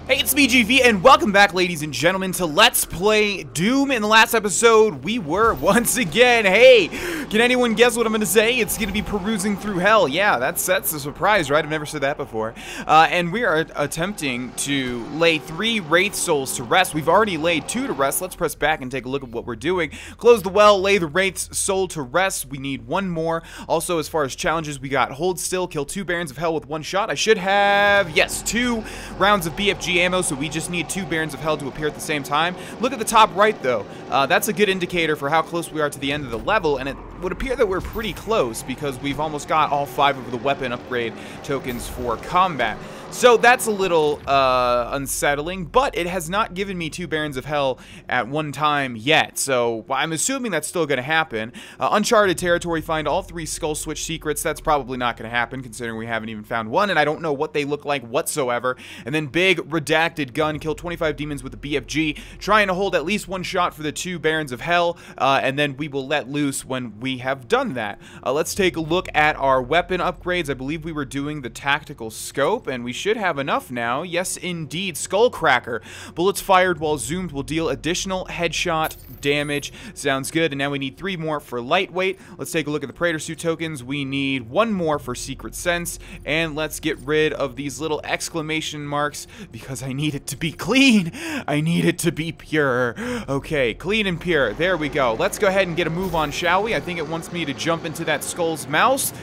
Hey, it's me, GV, and welcome back, ladies and gentlemen, to Let's Play Doom. In the last episode, we were, once again, hey, can anyone guess what I'm going to say? It's going to be perusing through hell. Yeah, that's a surprise, right? I've never said that before. And we are attempting to lay 3 Wraith Souls to rest. We've already laid 2 to rest. Let's press back and take a look at what we're doing. Close the well, lay the Wraith's Soul to rest. We need 1 more. Also, as far as challenges, we got Hold Still, kill 2 Barons of Hell with 1 shot. I should have, yes, 2 rounds of BFG ammo, so we just need 2 Barons of Hell to appear at the same time. Look at the top right, though. That's a good indicator for how close we are to the end of the level, and it would appear that we're pretty close because we've almost got all 5 of the weapon upgrade tokens for combat. So that's a little unsettling, but it has not given me 2 Barons of Hell at one time yet, so I'm assuming that's still going to happen. Uncharted territory, find all 3 Skull Switch secrets. That's probably not going to happen considering we haven't even found one, and I don't know what they look like whatsoever. And then big redacted gun, kill 25 demons with a BFG, trying to hold at least 1 shot for the 2 Barons of Hell, and then we will let loose when we have done that. Let's take a look at our weapon upgrades. I believe we were doing the tactical scope, and we should have enough now. Yes, indeed. Skullcracker. Bullets fired while zoomed will deal additional headshot damage. Sounds good. And now we need 3 more for lightweight. Let's take a look at the Praetor Suit tokens. We need 1 more for Secret Sense. And let's get rid of these little exclamation marks because I need it to be clean. I need it to be pure. Okay, clean and pure. There we go. Let's go ahead and get a move on, shall we? I think it wants me to jump into that skull's mouth,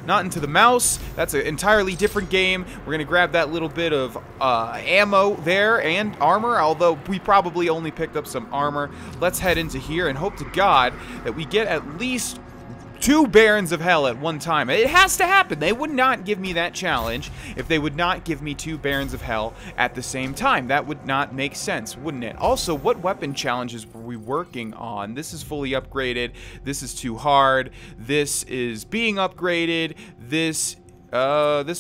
not into the mouse. That's an entirely different game. We're going to grab that little bit of ammo there and armor, although we probably only picked up some armor. Let's head into here and hope to God that we get at least 2 Barons of Hell at one time. It has to happen. They would not give me that challenge if they would not give me 2 Barons of Hell at the same time. That would not make sense, wouldn't it? Also, what weapon challenges were we working on? This is fully upgraded. This is too hard. This is being upgraded. This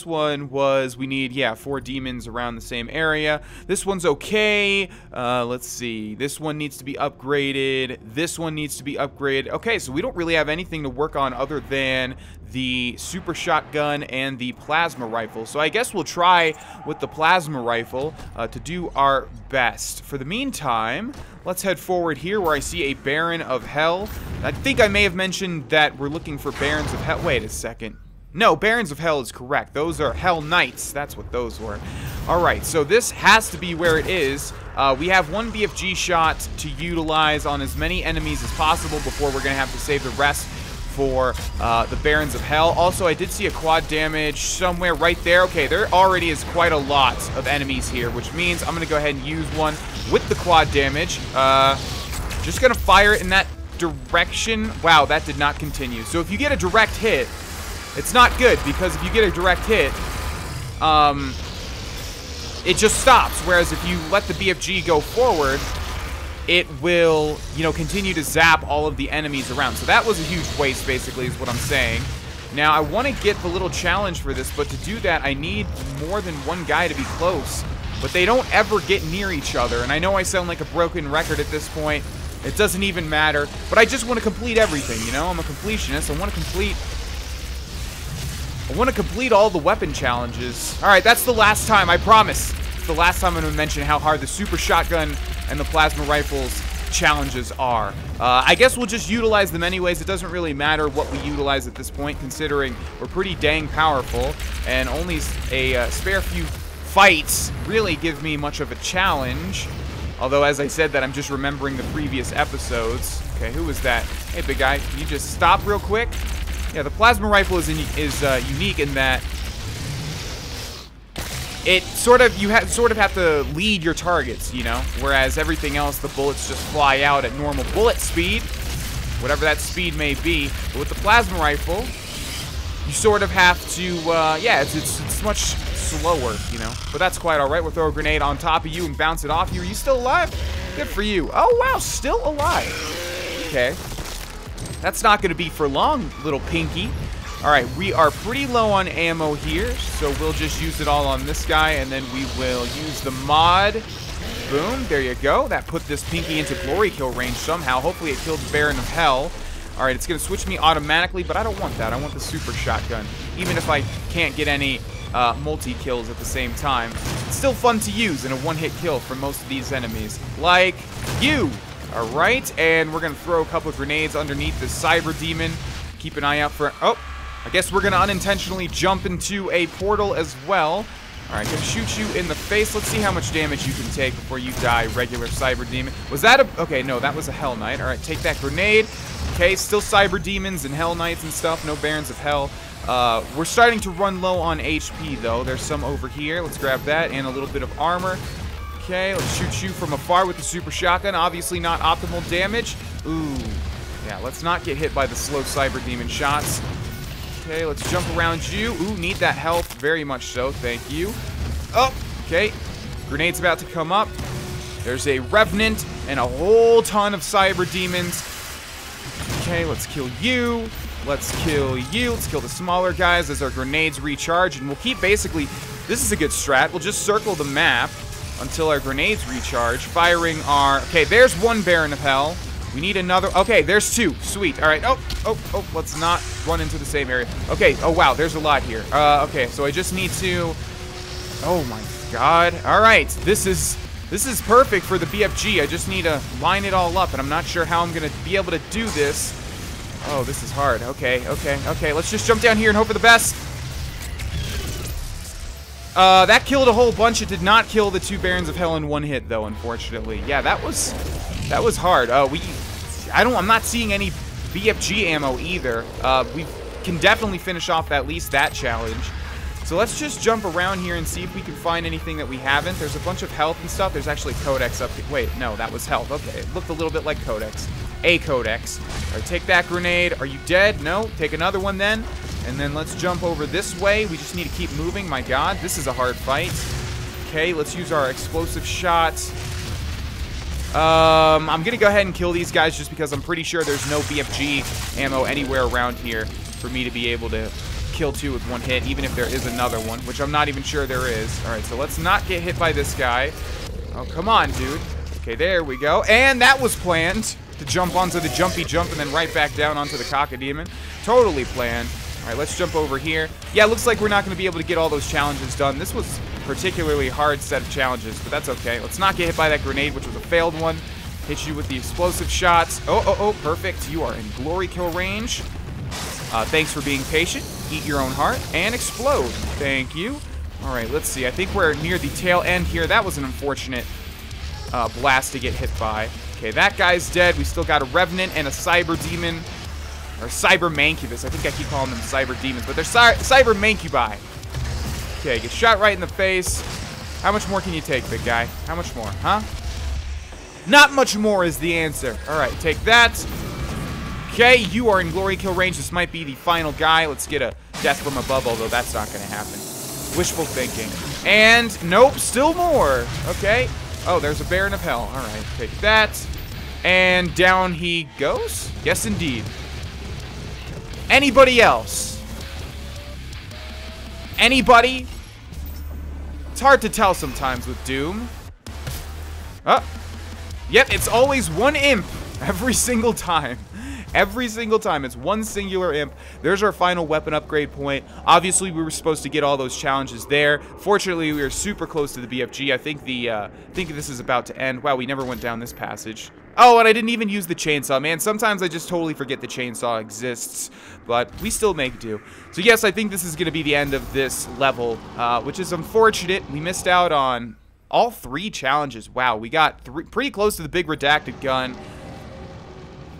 one was, we need, yeah, 4 demons around the same area. This one's okay. Let's see. This one needs to be upgraded. This one needs to be upgraded. Okay, so we don't really have anything to work on other than the super shotgun and the plasma rifle. So I guess we'll try with the plasma rifle to do our best. For the meantime, let's head forward here where I see a Baron of Hell. I think I may have mentioned that we're looking for Barons of Hell. Wait a second. No, Barons of Hell is correct. Those are Hell Knights. That's what those were. Alright, so this has to be where it is. We have 1 BFG shot to utilize on as many enemies as possible before we're going to have to save the rest for the Barons of Hell. Also, I did see a quad damage somewhere right there. Okay, there already is quite a lot of enemies here, which means I'm going to go ahead and use one with the quad damage. Just going to fire it in that direction. Wow, that did not continue. So if you get a direct hit, it's not good, because if you get a direct hit, it just stops. Whereas if you let the BFG go forward, it will, you know, continue to zap all of the enemies around. So that was a huge waste, basically, is what I'm saying. Now, I want to get the little challenge for this, but to do that, I need more than 1 guy to be close. But they don't ever get near each other, and I know I sound like a broken record at this point. It doesn't even matter, but I just want to complete everything, you know? I'm a completionist. I want to complete all the weapon challenges. Alright, that's the last time, I promise. It's the last time I'm going to mention how hard the super shotgun and the plasma rifles challenges are. I guess we'll just utilize them anyways. It doesn't really matter what we utilize at this point, considering we're pretty dang powerful, and only a spare few fights really give me much of a challenge. Although, as I said that, I'm just remembering the previous episodes. Okay, who was that? Hey, big guy, can you just stop real quick? Yeah, the plasma rifle is unique in that it sort of have to lead your targets, you know, whereas everything else, the bullets just fly out at normal bullet speed, whatever that speed may be. But with the plasma rifle, you sort of have to, yeah, it's much slower, you know. But that's quite all right. We'll throw a grenade on top of you and bounce it off you. Are you still alive? Good for you. Oh wow, still alive. Okay. That's not going to be for long, little pinky. Alright, we are pretty low on ammo here, so we'll just use it all on this guy, and then we will use the mod. Boom, there you go. That put this pinky into glory kill range somehow. Hopefully it killed the Baron of Hell. Alright, it's going to switch me automatically, but I don't want that. I want the super shotgun. Even if I can't get any multi-kills at the same time. It's still fun to use in a one-hit kill for most of these enemies. Like you! Alright, and we're going to throw a couple of grenades underneath this Cyber Demon. Keep an eye out for... Oh! I guess we're going to unintentionally jump into a portal as well. Alright, gonna shoot you in the face. Let's see how much damage you can take before you die, regular Cyber Demon. Was that a... Okay, no, that was a Hell Knight. Alright, take that grenade. Okay, still Cyber Demons and Hell Knights and stuff. No Barons of Hell. We're starting to run low on HP, though. There's some over here. Let's grab that and a little bit of armor. Okay, let's shoot you from afar with the Super Shotgun. Obviously not optimal damage. Ooh. Yeah, let's not get hit by the slow Cyber Demon shots. Okay, let's jump around you. Ooh, need that health. Very much so. Thank you. Oh, okay. Grenade's about to come up. There's a Revenant and a whole ton of Cyber Demons. Okay, let's kill you. Let's kill you. Let's kill the smaller guys as our grenades recharge. And we'll keep basically... This is a good strat. We'll just circle the map until our grenades recharge. Firing our... Okay, there's one Baron of Hell. We need another... Okay, there's two. Sweet. All right. Oh. Let's not run into the same area. Okay. Oh, wow. There's a lot here. Okay, so I just need to... Oh, my God. All right. This is perfect for the BFG. I just need to line it all up, and I'm not sure how I'm going to be able to do this. Oh, this is hard. Okay. Let's just jump down here and hope for the best. That killed a whole bunch. It did not kill the two Barons of Hell in one hit, though, unfortunately. Yeah, that was hard. I'm not seeing any BFG ammo either. We can definitely finish off at least that challenge. So let's just jump around here and see if we can find anything that we haven't. There's a bunch of health and stuff. There's actually Codex up here. Wait, no, that was health. Okay, it looked a little bit like Codex. A Codex. All right, take that grenade. Are you dead? No. Take another one then. And then let's jump over this way. We just need to keep moving. My God, this is a hard fight. Okay, let's use our explosive shots. I'm going to go ahead and kill these guys just because I'm pretty sure there's no BFG ammo anywhere around here for me to be able to kill two with one hit, even if there is another one, which I'm not even sure there is. All right, so let's not get hit by this guy. Oh, come on, dude. Okay, there we go. And that was planned, to jump onto the jumpy jump and then right back down onto the Cockademon. Totally planned. All right, let's jump over here. Yeah, it looks like we're not going to be able to get all those challenges done. This was a particularly hard set of challenges, but that's okay. Let's not get hit by that grenade, which was a failed one. Hit you with the explosive shots. Oh, perfect. You are in glory kill range. Thanks for being patient. Eat your own heart and explode. Thank you. All right, let's see. I think we're near the tail end here. That was an unfortunate blast to get hit by. Okay, that guy's dead. We still got a Revenant and a Cyber Demon. Or Cyber Mancubus. I think I keep calling them Cyber Demons, but they're Cyber Mancubi. Okay, get shot right in the face. How much more can you take, big guy? How much more, huh? Not much more is the answer. All right, take that. Okay, you are in glory kill range. This might be the final guy. Let's get a death from above, although that's not going to happen. Wishful thinking. And, nope, still more. Okay. Oh, there's a Baron of Hell. All right, take that. And down he goes? Yes, indeed. Anybody else? Anybody? It's hard to tell sometimes with Doom. Oh. Yep, it's always one imp every single time. Every single time, it's one singular imp. There's our final weapon upgrade point. Obviously, we were supposed to get all those challenges there. Fortunately, we were super close to the BFG. I think this is about to end. Wow, we never went down this passage. Oh, and I didn't even use the chainsaw, man. Sometimes I just totally forget the chainsaw exists, but we still make do. So yes, I think this is going to be the end of this level, which is unfortunate. We missed out on all 3 challenges. Wow, we got pretty close to the big redacted gun.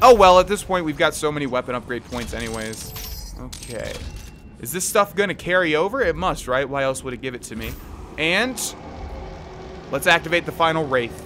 Oh, well, at this point, we've got so many weapon upgrade points anyways. Okay. Is this stuff going to carry over? It must, right? Why else would it give it to me? And let's activate the final Wraith.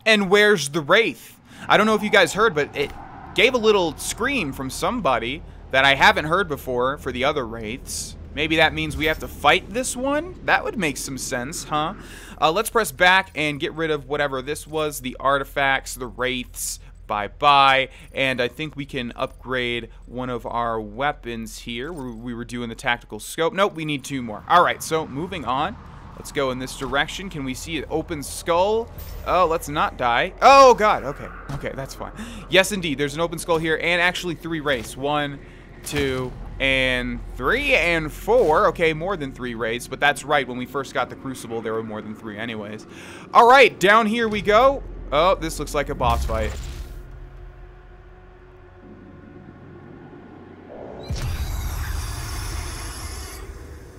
And where's the Wraith? I don't know if you guys heard, but it gave a little scream from somebody that I haven't heard before for the other Wraiths. Maybe that means we have to fight this one? That would make some sense, huh? Let's press back and get rid of whatever this was, the artifacts, the Wraiths, bye-bye. And I think we can upgrade one of our weapons here. We were doing the tactical scope. Nope, we need 2 more. All right, so moving on. Let's go in this direction. Can we see an open skull? Oh, let's not die. Oh, God. Okay. Okay, that's fine. Yes, indeed. There's an open skull here, and actually 3 wraiths. 1, 2, and 3, and 4. Okay, more than 3 wraiths, but that's right. When we first got the Crucible, there were more than 3 anyways. All right, down here we go. Oh, this looks like a boss fight.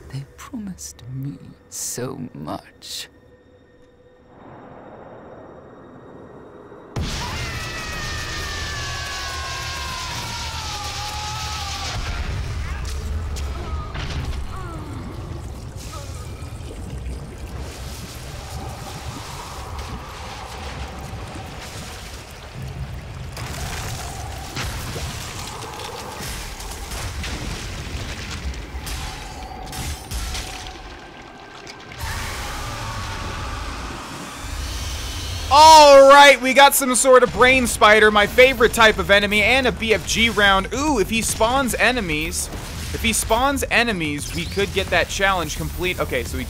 They promised me so much. Alright, we got some sort of brain spider, my favorite type of enemy, and a BFG round. Ooh, if he spawns enemies, we could get that challenge complete. Okay, so he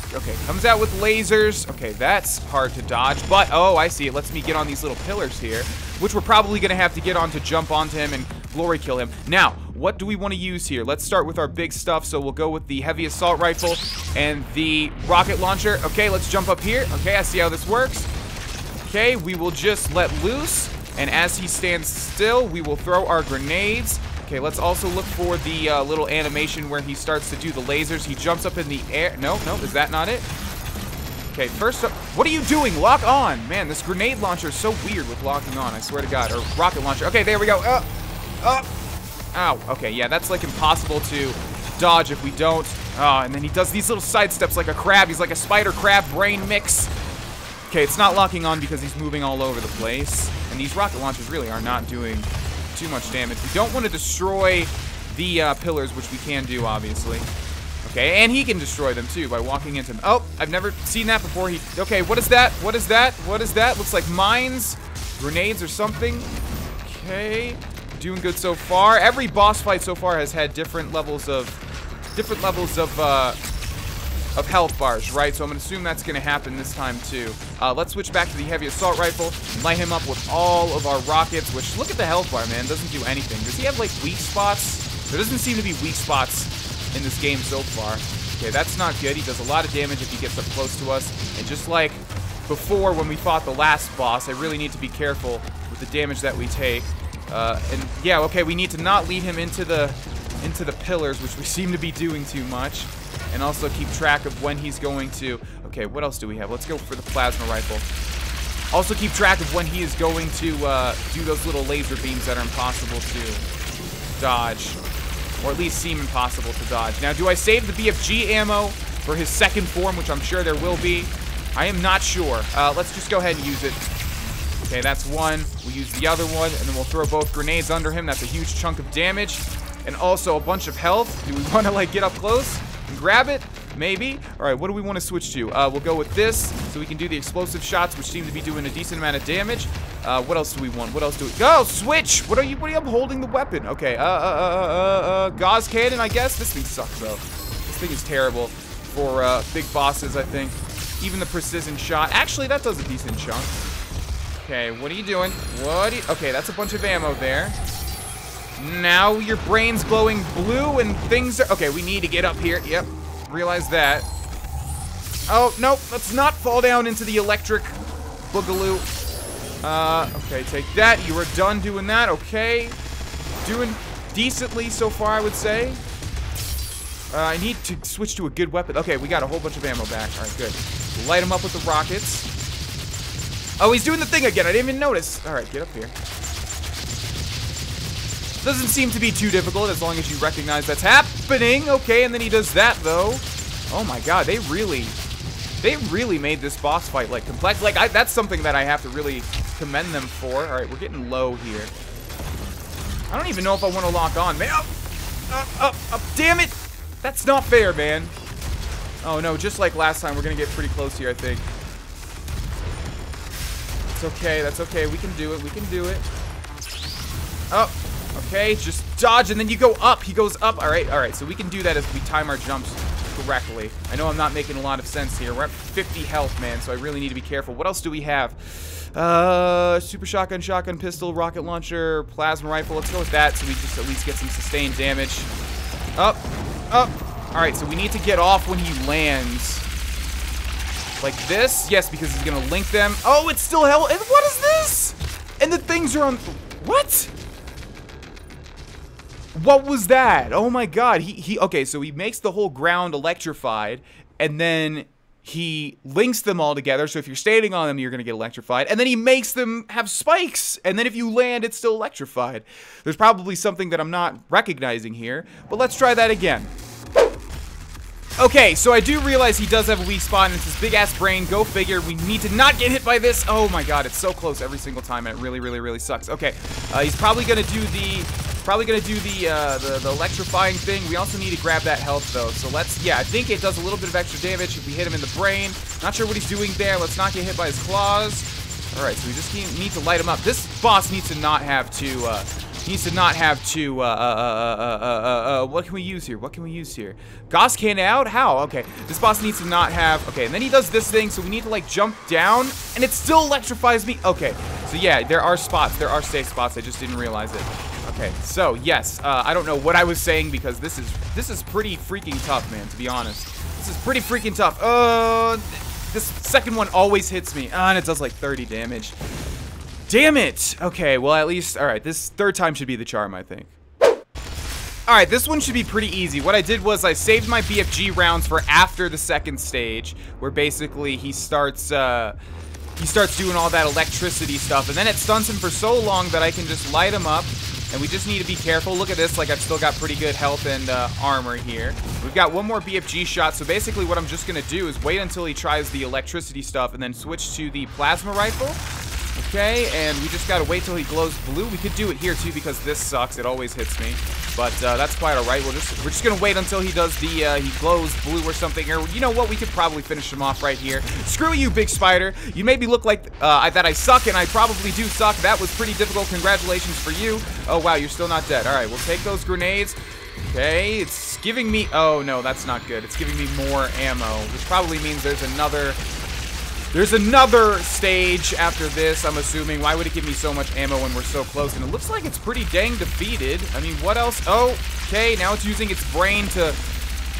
comes out with lasers. Okay, that's hard to dodge, but oh, I see. It lets me get on these little pillars here, which we're probably gonna have to get on to jump onto him and glory kill him. Now, what do we want to use here? Let's start with our big stuff. So we'll go with the heavy assault rifle and the rocket launcher. Okay, let's jump up here. Okay, I see how this works. Okay, we will just let loose, and as he stands still, we will throw our grenades. Okay, let's also look for the little animation where he starts to do the lasers. He jumps up in the air. No, is that not it? Okay, first up, what are you doing? Lock on. Man, this grenade launcher is so weird with locking on, I swear to God. Or rocket launcher. Okay, there we go. Ow. Okay, yeah, that's like impossible to dodge if we don't. Oh, and then he does these little side steps like a crab. He's like a spider crab brain mix. Okay, it's not locking on because he's moving all over the place. And these rocket launchers really are not doing too much damage. We don't want to destroy the pillars, which we can do, obviously. Okay, and he can destroy them, too, by walking into them. Oh, I've never seen that before. Okay, what is that? What is that? What is that? Looks like mines, grenades, or something. Okay, doing good so far. Every boss fight so far has had different levels of health bars, right? So I'm gonna assume that's gonna happen this time too. Let's switch back to the heavy assault rifle and light him up with all of our rockets, which, look at the health bar, man. Doesn't do anything. Does he have like weak spots? There doesn't seem to be weak spots in this game so far. Okay, that's not good. He does a lot of damage if he gets up close to us. And just like before when we fought the last boss, I really need to be careful with the damage that we take. And yeah, okay, we need to not lead him into the pillars, which we seem to be doing too much. And also keep track of when he's going to... Okay, what else do we have? Let's go for the plasma rifle. Also keep track of when he is going to do those little laser beams that are impossible to dodge. Or at least seem impossible to dodge. Now, do I save the BFG ammo for his second form, which I'm sure there will be? I am not sure. Let's just go ahead and use it. Okay, that's one. We'll use the other one, and then we'll throw both grenades under him. That's a huge chunk of damage. And also a bunch of health. Do we want to, like, get up close and grab it? Maybe. All right, what do we want to switch to? We'll go with this, so we can do the explosive shots, which seem to be doing a decent amount of damage. What else do we want? What else do we... Go! Switch! What are you... I'm holding the weapon. Okay, gauze cannon, I guess? This thing sucks, though. This thing is terrible for, big bosses, I think. Even the precision shot. Actually, that does a decent chunk. Okay, what are you doing? Okay, that's a bunch of ammo there. Now your brain's glowing blue and things are... Okay, we need to get up here. Yep, realize that. Oh, no, let's not fall down into the electric boogaloo. Okay, take that. You are done doing that. Okay. Doing decently so far, I would say. I need to switch to a good weapon. Okay, we got a whole bunch of ammo back. All right, good. Light him up with the rockets. Oh, he's doing the thing again. I didn't even notice. All right, get up here. Doesn't seem to be too difficult as long as you recognize that's happening. Okay, and then he does that, though. Oh, my God. They really made this boss fight, like, complex. Like, that's something that I have to really commend them for. All right, we're getting low here. I don't even know if I want to lock on. Man, damn it. That's not fair, man. Oh, no, just like last time, we're going to get pretty close here, I think. It's okay, that's okay. We can do it, we can do it. Oh, okay, just dodge, and then you go up. He goes up. All right, so we can do that if we time our jumps correctly. I know I'm not making a lot of sense here. We're at 50 health, man, so I really need to be careful. What else do we have? Super shotgun, shotgun pistol, rocket launcher, plasma rifle. Let's go with that so we just at least get some sustained damage. Up, up. All right, so we need to get off when he lands. Like this? Yes, because he's gonna link them. Oh, it's still hell. And what is this? And the things are on. What? What was that? Oh my god. Okay, so he makes the whole ground electrified, and then he links them all together, so if you're standing on them, you're gonna get electrified, and then he makes them have spikes, and then if you land, it's still electrified. There's probably something that I'm not recognizing here, but let's try that again. Okay, so I do realize he does have a weak spot, and it's his big-ass brain. Go figure. We need to not get hit by this. Oh my god, it's so close every single time, and it really, really, really sucks. Okay, he's probably gonna do the electrifying thing. We also need to grab that health, though. So let's, yeah, I think it does a little bit of extra damage if we hit him in the brain. Not sure what he's doing there. Let's not get hit by his claws. All right, so we just need to light him up. This boss needs to not have what can we use here? What can we use here? Gauss cannon out? How? Okay, this boss needs to not have, okay, and then he does this thing, so we need to, like, jump down, and it still electrifies me. Okay, so yeah, there are spots, there are safe spots, I just didn't realize it. Okay, so yes, I don't know what I was saying, because this is pretty freaking tough, man, to be honest. This is pretty freaking tough. This second one always hits me, and it does like 30 damage. Damn it! Okay, well at least, alright, this third time should be the charm, I think. Alright, this one should be pretty easy. What I did was I saved my BFG rounds for after the second stage, where basically he starts doing all that electricity stuff, and then it stuns him for so long that I can just light him up, and we just need to be careful. Look at this, like I've still got pretty good health and armor here. We've got one more BFG shot, so basically what I'm just gonna do is wait until he tries the electricity stuff and then switch to the plasma rifle. Okay, and we just gotta wait till he glows blue. We could do it here too because this sucks. It always hits me, but that's quite all right. We're just gonna wait until he does the he glows blue or something. Or you know what? We could probably finish him off right here. Screw you, big spider. You made me look like that I suck, and I probably do suck. That was pretty difficult. Congratulations for you. Oh wow, you're still not dead. All right, we'll take those grenades. Okay, it's giving me. Oh no, that's not good. It's giving me more ammo, which probably means there's another stage after this, I'm assuming. Why would it give me so much ammo when we're so close? And it looks like it's pretty dang defeated. I mean, what else? Oh, okay, now it's using its brain to...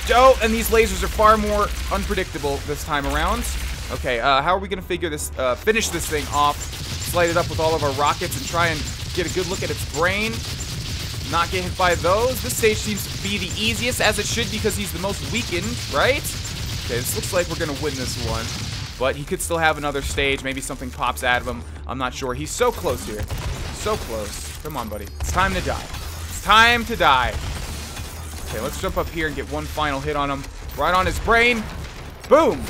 Oh, and these lasers are far more unpredictable this time around. Okay, how are we gonna figure this, finish this thing off? Let's light it up with all of our rockets and try and get a good look at its brain. Not get hit by those. This stage seems to be the easiest, as it should, because he's the most weakened, right? Okay, this looks like we're gonna win this one. But he could still have another stage. Maybe something pops out of him. I'm not sure. He's so close here. So close. Come on, buddy. It's time to die. It's time to die. Okay, let's jump up here and get one final hit on him. Right on his brain. Boom.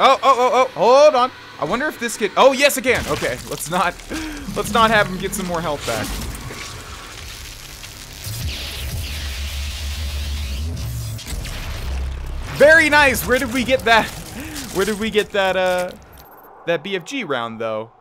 Oh, hold on. I wonder if this could, oh yes it can. Okay, let's not have him get some more health back. Very nice. Where did we get that? Where did we get that that BFG round though?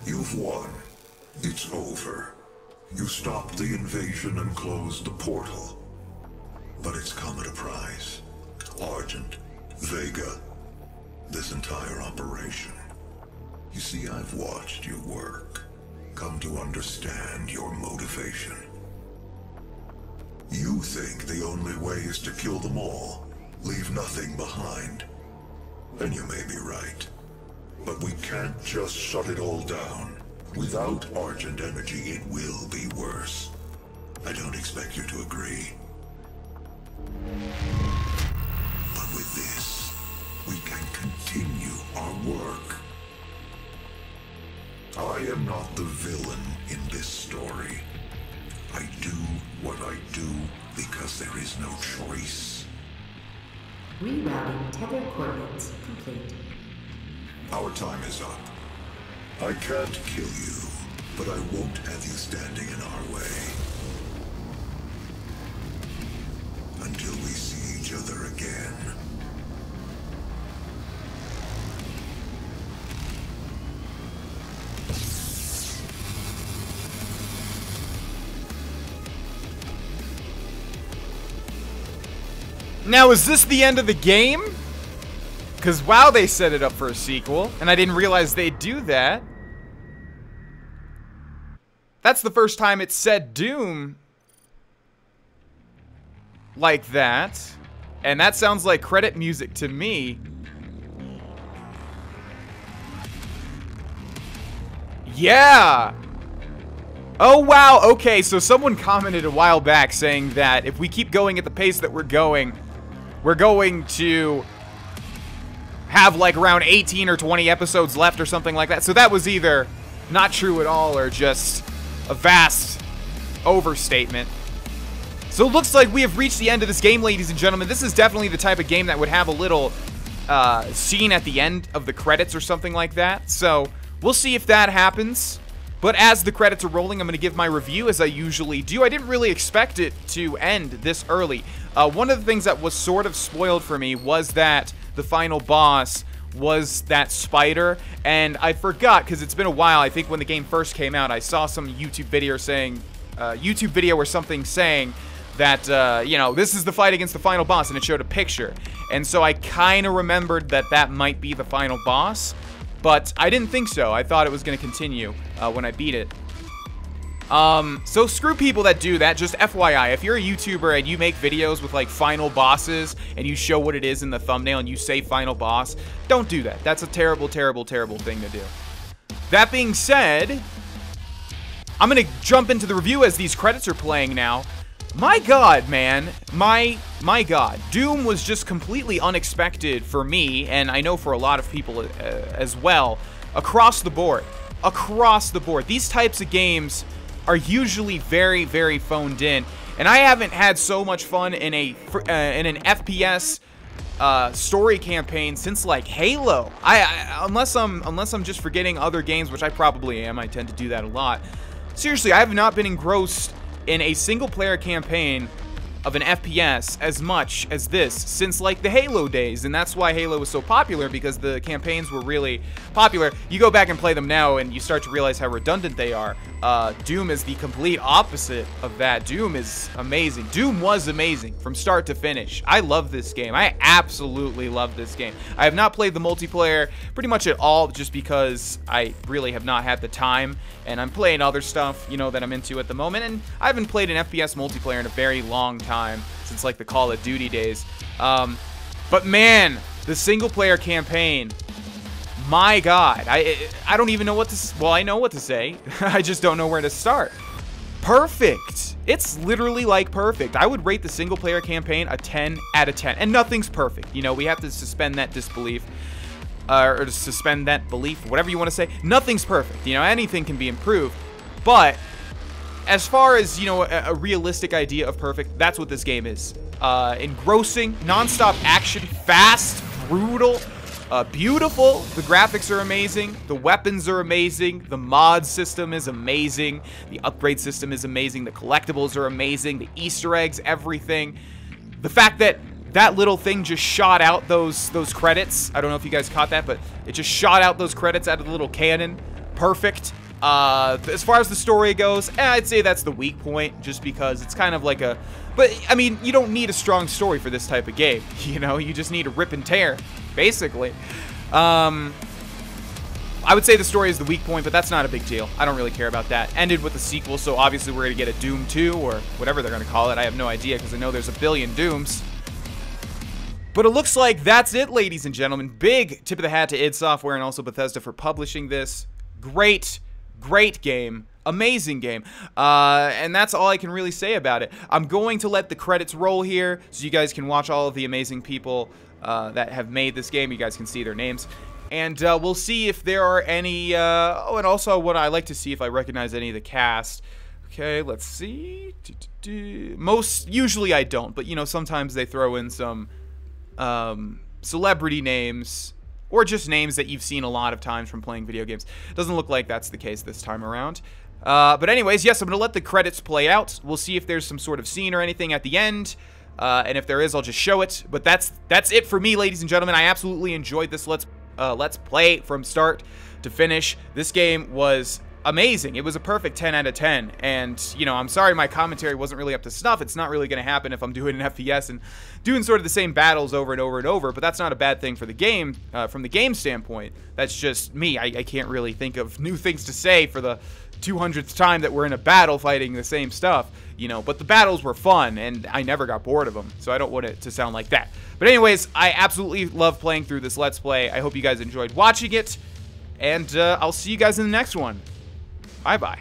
You've won. It's over. You stopped the invasion and closed the portal. But it's come at a price. Argent, Vega, this entire operation. You see, I've watched you work. Come to understand your motivation. You think the only way is to kill them all, leave nothing behind. And you may be right. But we can't just shut it all down. Without Argent energy, it will be worse. I don't expect you to agree. But with this, we can continue our work. I am not the villain in this story. I do what I do because there is no choice. Rerouting tether coordinates complete. Our time is up. I can't kill you, but I won't have you standing in our way. Until we see each other again. Now, is this the end of the game? Because, wow, they set it up for a sequel, and I didn't realize they'd do that. That's the first time it said Doom like that. And that sounds like credit music to me. Yeah! Oh, wow, okay, so someone commented a while back saying that if we keep going at the pace that we're going to have like around 18 or 20 episodes left or something like that. So that was either not true at all or just a vast overstatement. So it looks like we have reached the end of this game, ladies and gentlemen. This is definitely the type of game that would have a little scene at the end of the credits or something like that. So we'll see if that happens. But as the credits are rolling, I'm going to give my review as I usually do. I didn't really expect it to end this early. One of the things that was sort of spoiled for me was that the final boss was that spider, and I forgot because it's been a while. I think when the game first came out, I saw some YouTube video or something saying that, you know, this is the fight against the final boss, and it showed a picture. And so I kind of remembered that that might be the final boss. But I didn't think so. I thought it was going to continue when I beat it. So screw people that do that. Just FYI, if you're a YouTuber and you make videos with like final bosses and you show what it is in the thumbnail and you say final boss, don't do that. That's a terrible, terrible, terrible thing to do. That being said, I'm going to jump into the review as these credits are playing now. My God, man. My God. Doom was just completely unexpected for me, and I know for a lot of people as well, across the board. Across the board. These types of games are usually very, very phoned in, and I haven't had so much fun in an FPS story campaign since like Halo. Unless I'm just forgetting other games, which I probably am. I tend to do that a lot. Seriously, I have not been engrossed in a single-player campaign of an FPS as much as this since like the Halo days, and that's why Halo was so popular, because the campaigns were really popular. You go back and play them now and you start to realize how redundant they are. Doom is the complete opposite of that. Doom is amazing. Doom was amazing from start to finish. I love this game. I absolutely love this game. I have not played the multiplayer pretty much at all just because I really have not had the time, and I'm playing other stuff, you know, that I'm into at the moment, and I haven't played an FPS multiplayer in a very long time, since like the Call of Duty days. But man, the single player campaign, my God, I don't even know what to, well, I know what to say. I just don't know where to start. Perfect. It's literally like perfect. I would rate the single player campaign a 10 out of 10, and nothing's perfect. You know, we have to suspend that disbelief. Or to suspend that belief, whatever you want to say. Nothing's perfect. You know, anything can be improved. But as far as, you know, a realistic idea of perfect, that's what this game is. Engrossing, non-stop action, fast, brutal, beautiful. The graphics are amazing. The weapons are amazing. The mod system is amazing. The upgrade system is amazing. The collectibles are amazing. The Easter eggs, everything. The fact that that little thing just shot out those credits. I don't know if you guys caught that, but it just shot out those credits out of the little cannon. Perfect. As far as the story goes, I'd say that's the weak point, just because it's kind of like a... But, I mean, you don't need a strong story for this type of game. You know, you just need a rip and tear, basically. I would say the story is the weak point, but that's not a big deal. I don't really care about that. Ended with a sequel, so obviously we're going to get a Doom 2, or whatever they're going to call it. I have no idea, because I know there's a billion Dooms. But it looks like that's it, ladies and gentlemen. Big tip of the hat to id Software and also Bethesda for publishing this. Great game. Amazing game. And that's all I can really say about it. I'm going to let the credits roll here so you guys can watch all of the amazing people that have made this game. You guys can see their names. And we'll see if there are any, oh, and also what I like to see if I recognize any of the cast. Okay, let's see. Usually I don't, but, you know, sometimes they throw in some celebrity names, or just names that you've seen a lot of times from playing video games. Doesn't look like that's the case this time around. But anyways, yes, I'm going to let the credits play out. We'll see if there's some sort of scene or anything at the end. And if there is, I'll just show it. But that's it for me, ladies and gentlemen. I absolutely enjoyed this Let's Play from start to finish. This game was amazing. It was a perfect 10 out of 10. And, you know, I'm sorry my commentary wasn't really up to snuff. It's not really going to happen if I'm doing an FPS and doing sort of the same battles over and over and over. But that's not a bad thing for the game, from the game standpoint. That's just me. I can't really think of new things to say for the 200th time that we're in a battle fighting the same stuff, you know, but the battles were fun and I never got bored of them, so I don't want it to sound like that. But anyways, I absolutely love playing through this Let's Play. I hope you guys enjoyed watching it, and I'll see you guys in the next one. Bye-bye.